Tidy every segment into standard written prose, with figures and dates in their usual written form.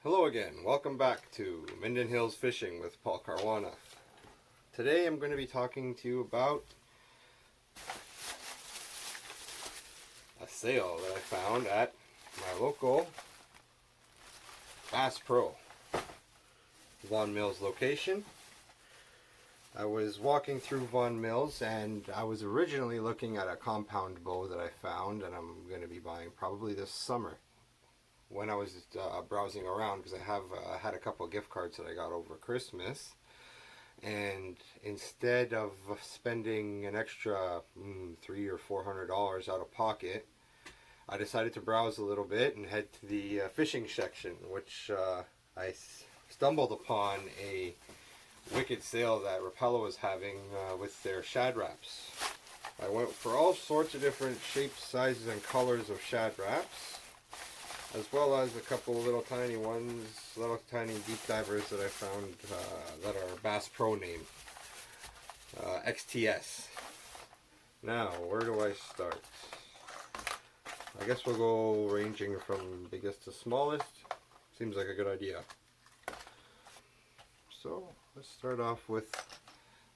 Hello again, welcome back to Minden Hills Fishing with Paul Caruana. Today I'm going to be talking to you about a sale that I found at my local Bass Pro Vaughan Mills location. I was walking through Vaughan Mills and I was originally looking at a compound bow that I found and I'm going to be buying probably this summer. When I was browsing around, because I have had a couple of gift cards that I got over Christmas, and instead of spending an extra $300 or $400 out of pocket, I decided to browse a little bit and head to the fishing section, which I stumbled upon a wicked sale that Rapala was having with their shad wraps. I went for all sorts of different shapes, sizes, and colors of shad wraps, as well as a couple of little tiny ones, little tiny deep divers that I found that are Bass Pro name, XTS. Now, where do I start? I guess we'll go ranging from biggest to smallest. Seems like a good idea. So, let's start off with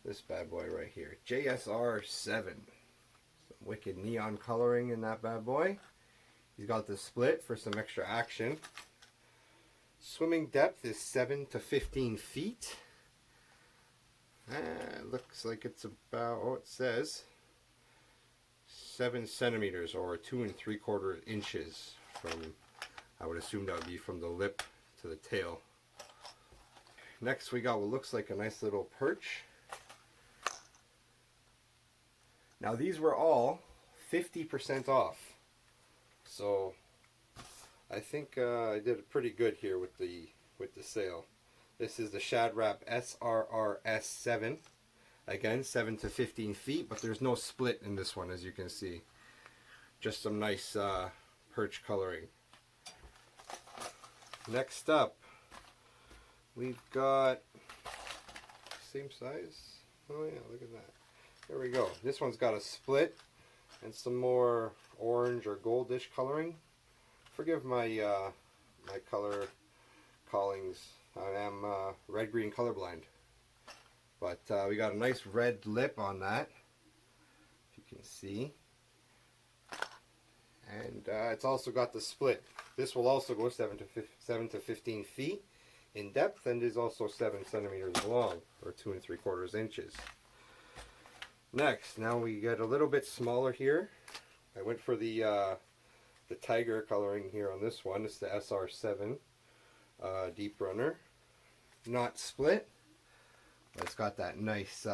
this bad boy right here, JSR 7. Some wicked neon coloring in that bad boy. He's got the split for some extra action. Swimming depth is 7 to 15 feet. Looks like it's about, it says 7 centimeters or 2 3/4 inches from, I would assume that would be from the lip to the tail. Next we got what looks like a nice little perch. Now these were all 50% off. So I think I did pretty good here with the sale. This is the Shad Wrap SRRS 7. Again, 7 to 15 feet, but there's no split in this one, as you can see. Just some nice perch coloring. Next up, we've got same size. Oh yeah, look at that. There we go. This one's got a split and some more orange or goldish coloring. Forgive my my color callings. I am red-green colorblind. But we got a nice red lip on that, if you can see. And it's also got the split. This will also go 7 to 15 feet in depth and is also 7 centimeters long, or 2 3/4 inches. Next, now we get a little bit smaller here. I went for the tiger coloring here on this one. It's the SR7 Deep Runner. Not split, but it's got that nice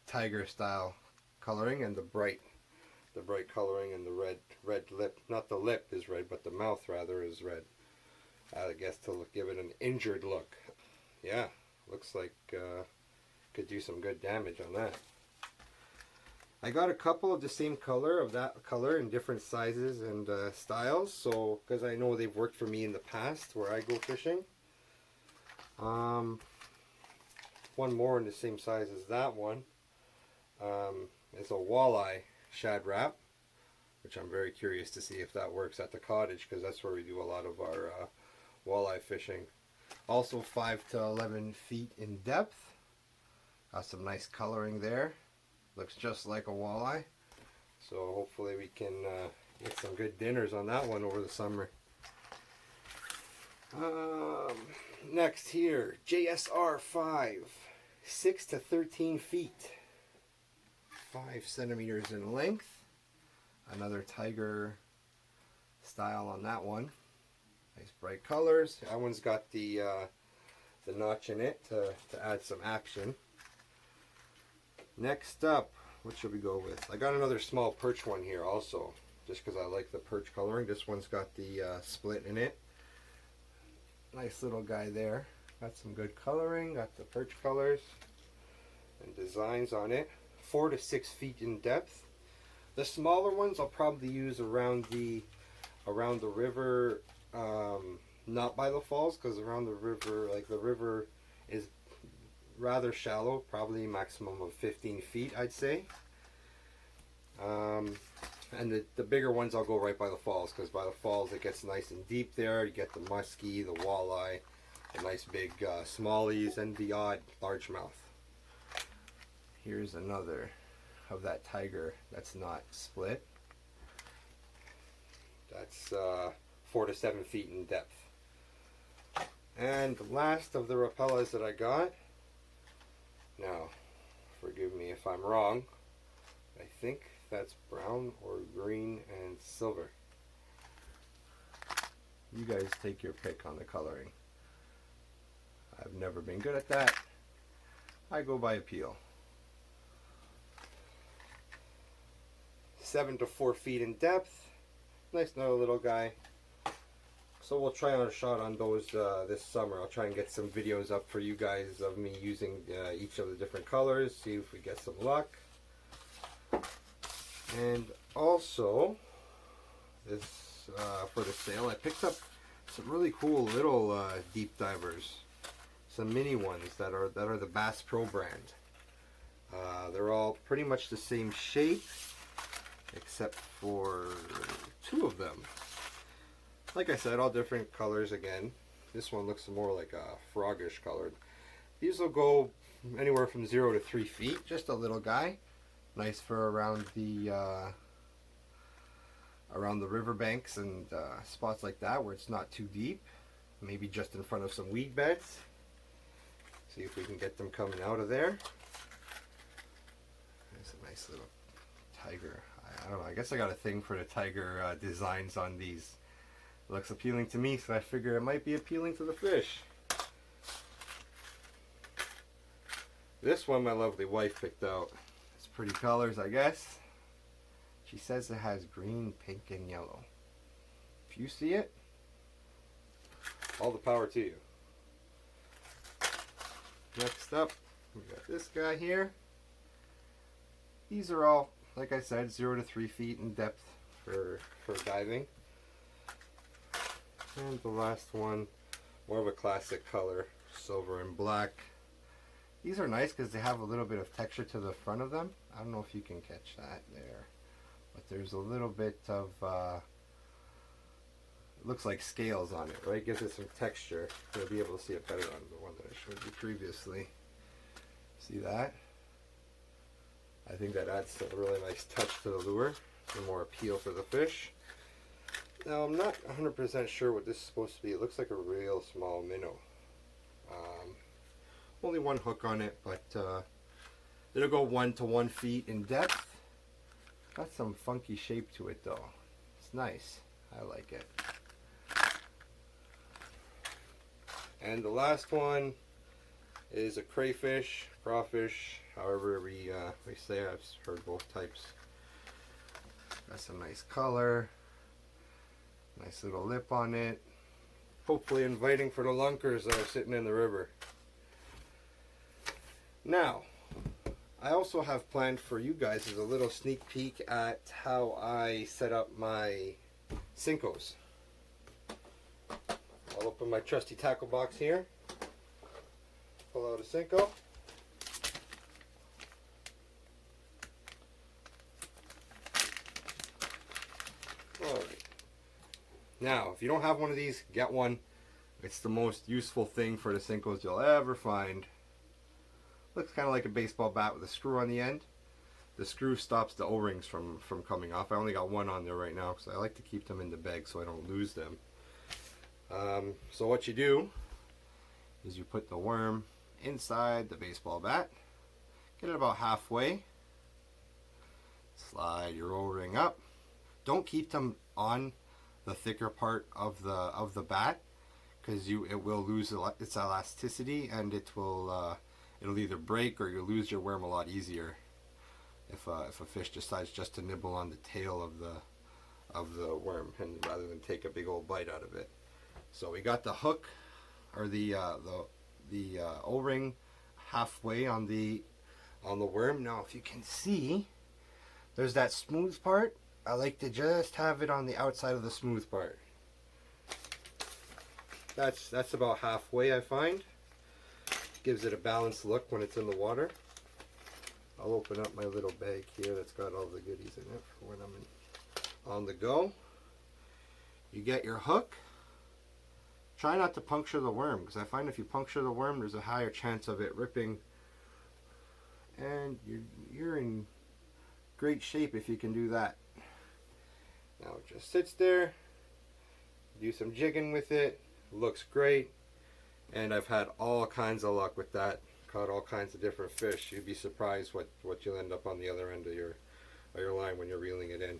tiger style coloring and the bright coloring and the red lip. Not the lip is red, but the mouth rather is red. I guess to give it an injured look. Yeah, looks like could do some good damage on that. I got a couple of the same color of that color in different sizes and styles, so because I know they've worked for me in the past where I go fishing. One more in the same size as that one. It's a walleye shad wrap, which I'm very curious to see if that works at the cottage, because that's where we do a lot of our walleye fishing. Also 5 to 11 feet in depth. Got some nice coloring there. Looks just like a walleye, so hopefully we can get some good dinners on that one over the summer. Next here, JSR 5, 6 to 13 feet, 5 centimeters in length. Another tiger style on that one. Nice bright colors. That one's got the notch in it to add some action. Next up, what should we go with? I got another small perch one here also, just because I like the perch coloring. This one's got the split in it. Nice little guy there. Got some good coloring, got the perch colors and designs on it. 4 to 6 feet in depth. The smaller ones I'll probably use around the river, not by the falls, because around the river, like the river is rather shallow, probably maximum of 15 feet, I'd say. And the bigger ones I'll go right by the falls, because by the falls it gets nice and deep there. You get the muskie, the walleye, the nice big smallies, and the odd largemouth. Here's another of that tiger that's not split. That's 4 to 7 feet in depth. And the last of the Rapalas that I got, now forgive me if I'm wrong, I think that's brown or green and silver. You guys take your pick on the coloring. I've never been good at that. I go by appeal. 7 to 4 feet in depth. Nice little guy. So we'll try on a shot on those this summer. I'll try and get some videos up for you guys of me using each of the different colors. See if we get some luck. And also, this for the sale, I picked up some really cool little deep divers. Some mini ones that are the Bass Pro brand. They're all pretty much the same shape, except for 2 of them. Like I said, all different colors again. This one looks more like a froggish colored. These will go anywhere from 0 to 3 feet. Just a little guy. Nice for around the riverbanks and spots like that where it's not too deep. Maybe just in front of some weed beds. See if we can get them coming out of there. There's a nice little tiger. I don't know, I guess I got a thing for the tiger designs on these. It looks appealing to me, so I figure it might be appealing to the fish. This one my lovely wife picked out. It's pretty colors, I guess. She says it has green, pink, and yellow. If you see it, all the power to you. Next up, we got this guy here. These are all, like I said, 0 to 3 feet in depth for diving. And the last one, more of a classic color, silver and black. These are nice because they have a little bit of texture to the front of them. I don't know if you can catch that there, but there's a little bit of, it looks like scales on it, right? Gives it some texture. You'll be able to see it better on the one that I showed you previously. See that? I think that adds a really nice touch to the lure, some more appeal for the fish. Now I'm not 100% sure what this is supposed to be. It looks like a real small minnow. Only one hook on it, but it'll go 1 to 1 feet in depth. Got some funky shape to it though. It's nice. I like it. And the last one is a crayfish, crawfish, however we say it. I've heard both types. Got some nice color. Nice little lip on it. Hopefully inviting for the lunkers that are sitting in the river. Now, I also have planned for you guys as a little sneak peek at how I set up my Senkos. I'll open my trusty tackle box here. Pull out a Senko. Alright. Now, if you don't have one of these, get one. It's the most useful thing for the Senkos you'll ever find. Looks kind of like a baseball bat with a screw on the end. The screw stops the O-rings from coming off. I only got one on there right now because I like to keep them in the bag so I don't lose them. So what you do is you put the worm inside the baseball bat. Get it about halfway. Slide your O-ring up. Don't keep them on the thicker part of the bat because it will lose its elasticity and it'll either break or you'll lose your worm a lot easier if a fish decides just to nibble on the tail of the worm and rather than take a big old bite out of it. So we got the hook or the O-ring halfway on the worm. Now if you can see, there's that smooth part. I like to just have it on the outside of the smooth part. That's about halfway, I find. Gives it a balanced look when it's in the water. I'll open up my little bag here that's got all the goodies in it for when I'm on the go. You get your hook. Try not to puncture the worm, because I find if you puncture the worm, there's a higher chance of it ripping. And you're in great shape if you can do that. Now it just sits there. Do some jigging with it. Looks great. And I've had all kinds of luck with that. Caught all kinds of different fish. You'd be surprised what you'll end up on the other end of your line when you're reeling it in.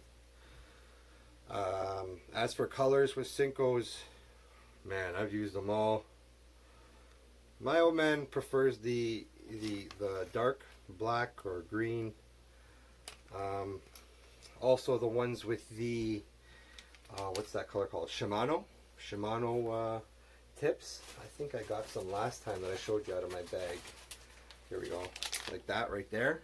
As for colors with Senkos, man, I've used them all. My old man prefers the dark black or green. Also the ones with the what's that color called? Shimano tips. I think I got some last time that I showed you out of my bag. Here we go, like that right there.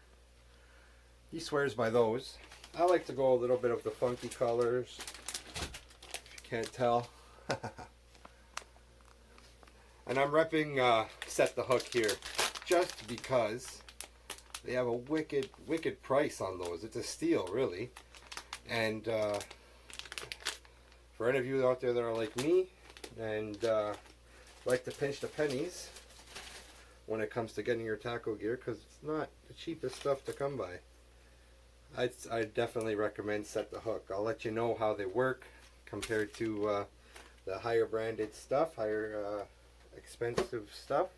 He swears by those. I like to go a little bit of the funky colors, if you can't tell. And I'm repping Set the Hook here just because they have a wicked price on those. It's a steal, really. And for any of you out there that are like me and like to pinch the pennies when it comes to getting your tackle gear, because it's not the cheapest stuff to come by, I definitely recommend Set the Hook. I'll let you know how they work compared to the higher branded stuff, higher expensive stuff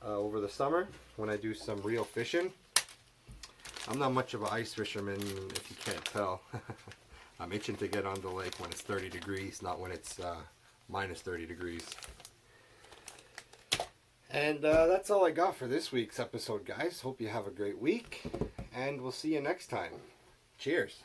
over the summer when I do some real fishing. I'm not much of an ice fisherman, if you can't tell. I'm itching to get on the lake when it's 30 degrees, not when it's minus 30 degrees. And that's all I got for this week's episode, guys. Hope you have a great week, and we'll see you next time. Cheers.